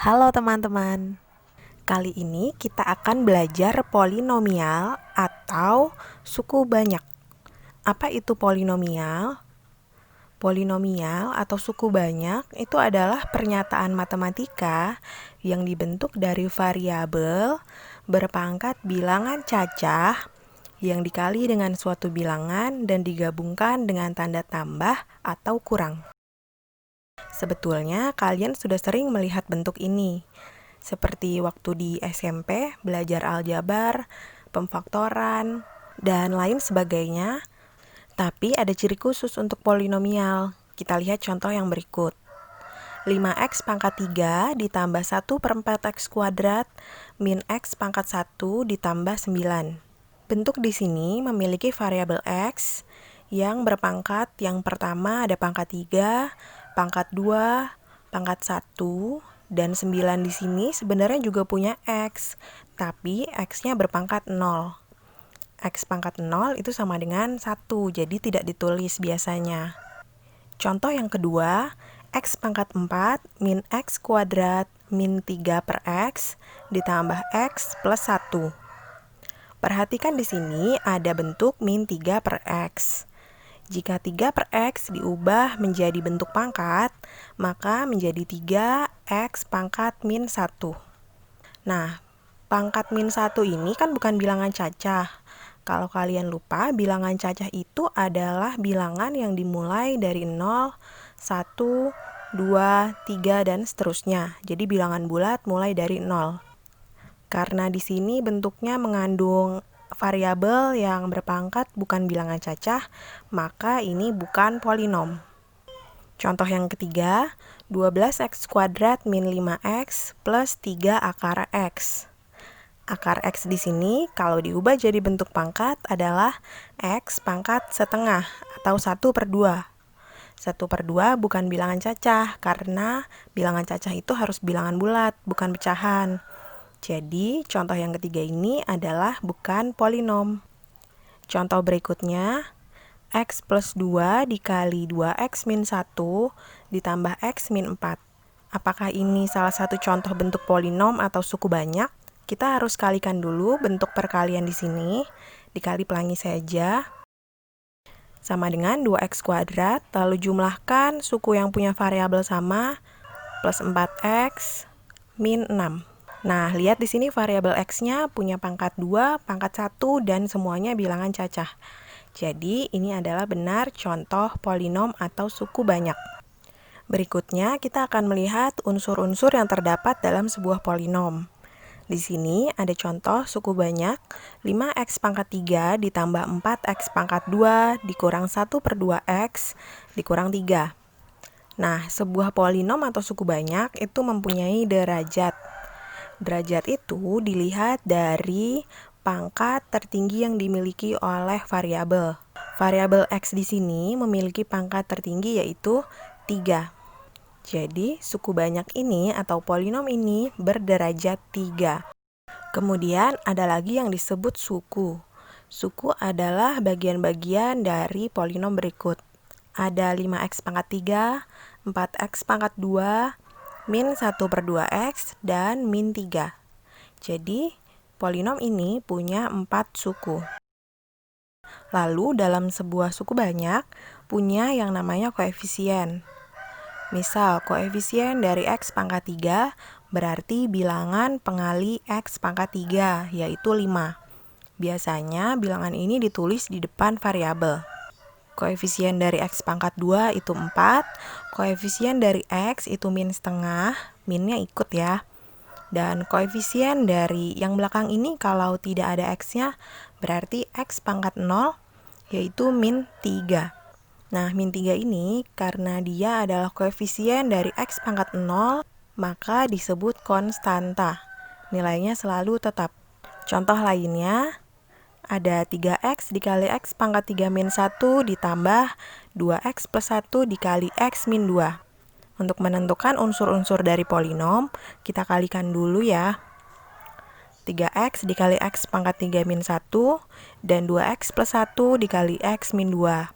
Halo teman-teman, kali ini kita akan belajar polinomial atau suku banyak. Apa itu polinomial? Polinomial atau suku banyak itu adalah pernyataan matematika yang dibentuk dari variabel berpangkat bilangan cacah yang dikali dengan suatu bilangan dan digabungkan dengan tanda tambah atau kurang. Sebetulnya kalian sudah sering melihat bentuk ini, seperti waktu di SMP belajar aljabar, pemfaktoran, dan lain sebagainya. Tapi ada ciri khusus untuk polinomial. Kita lihat contoh yang berikut. 5x pangkat 3 ditambah 1 per 4x kuadrat min x pangkat 1 ditambah 9. Bentuk di sini memiliki variabel x yang berpangkat yang pertama ada pangkat 3, pangkat 2, pangkat 1, dan 9 di sini sebenarnya juga punya x, tapi x-nya berpangkat 0. X pangkat 0 itu sama dengan 1, jadi tidak ditulis biasanya. Contoh yang kedua, x pangkat 4 min x kuadrat min 3 per x ditambah x plus 1. Perhatikan di sini ada bentuk min 3 per x. Jika 3 per x diubah menjadi bentuk pangkat, maka menjadi 3x pangkat min 1. Nah, pangkat min 1 ini kan bukan bilangan cacah. Kalau kalian lupa, bilangan cacah itu adalah bilangan yang dimulai dari 0, 1, 2, 3, dan seterusnya. Jadi bilangan bulat mulai dari 0. Karena di sini bentuknya mengandung variabel yang berpangkat bukan bilangan cacah, maka ini bukan polinom. Contoh yang ketiga, 12x kuadrat min 5x plus 3 akar x. Akar x di sini kalau diubah jadi bentuk pangkat adalah x pangkat setengah atau 1 per 2. 1 per 2 bukan bilangan cacah karena bilangan cacah itu harus bilangan bulat, bukan pecahan. Jadi, contoh yang ketiga ini adalah bukan polinom. Contoh berikutnya, x plus 2 dikali 2x min 1 ditambah x min 4. Apakah ini salah satu contoh bentuk polinom atau suku banyak? Kita harus kalikan dulu bentuk perkalian di sini. Dikali pelangi saja. Sama dengan 2x kuadrat, lalu jumlahkan suku yang punya variabel sama, plus 4x min 6. Nah, lihat di sini variabel x-nya punya pangkat 2, pangkat 1, dan semuanya bilangan cacah. Jadi, ini adalah benar contoh polinom atau suku banyak. Berikutnya, kita akan melihat unsur-unsur yang terdapat dalam sebuah polinom. Di sini ada contoh suku banyak, 5x pangkat 3 ditambah 4x pangkat 2 dikurang 1 per 2x dikurang 3. Nah, sebuah polinom atau suku banyak itu mempunyai derajat. Derajat itu dilihat dari pangkat tertinggi yang dimiliki oleh variabel. Variabel x di sini memiliki pangkat tertinggi yaitu 3. Jadi, suku banyak ini atau polinom ini berderajat 3. Kemudian ada lagi yang disebut suku. Suku adalah bagian-bagian dari polinom berikut. Ada 5x pangkat 3, 4x pangkat 2, min 1 per 2x, dan min 3. Jadi, polinom ini punya 4 suku. Lalu, dalam sebuah suku banyak, punya yang namanya koefisien. Misal, koefisien dari x pangkat 3 berarti bilangan pengali x pangkat 3, yaitu 5. Biasanya, bilangan ini ditulis di depan variabel. Koefisien dari x pangkat 2 itu 4, koefisien dari x itu min setengah, minnya ikut ya. Dan koefisien dari yang belakang ini kalau tidak ada x-nya, berarti x pangkat 0, yaitu min 3. Nah, min 3 ini karena dia adalah koefisien dari x pangkat 0, maka disebut konstanta. Nilainya selalu tetap. Contoh lainnya, ada 3x dikali x pangkat 3 min 1 ditambah 2x plus 1 dikali x min 2. Untuk menentukan unsur-unsur dari polinom, kita kalikan dulu ya. 3x dikali x pangkat 3 min 1 dan 2x plus 1 dikali x min 2.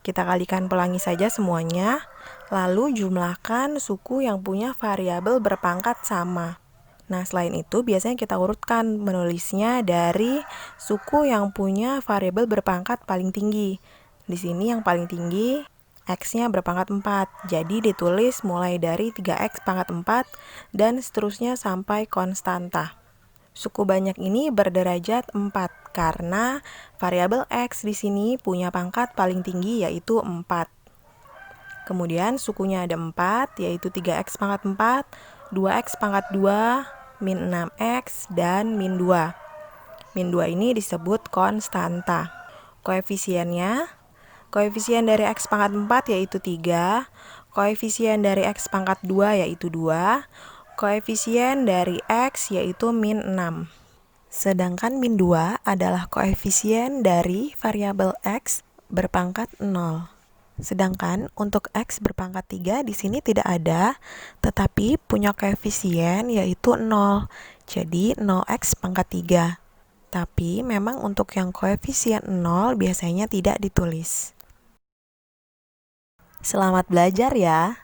Kita kalikan pelangi saja semuanya. Lalu jumlahkan suku yang punya variabel berpangkat sama. Nah, selain itu biasanya kita urutkan menulisnya dari suku yang punya variabel berpangkat paling tinggi. Di sini yang paling tinggi X-nya berpangkat 4. Jadi ditulis mulai dari 3X pangkat 4 dan seterusnya sampai konstanta. Suku banyak ini berderajat 4 karena variabel X di sini punya pangkat paling tinggi yaitu 4. Kemudian sukunya ada 4 yaitu 3X pangkat 4, 2X pangkat 2, min 6X, dan min 2. Min 2 ini disebut konstanta. Koefisiennya, koefisien dari X pangkat 4 yaitu 3, koefisien dari X pangkat 2 yaitu 2, koefisien dari X yaitu min 6. Sedangkan min 2 adalah koefisien dari variabel X berpangkat 0. Sedangkan untuk X berpangkat 3 di sini tidak ada, tetapi punya koefisien yaitu 0. Jadi 0X pangkat 3. Tapi memang untuk yang koefisien 0 biasanya tidak ditulis. Selamat belajar ya!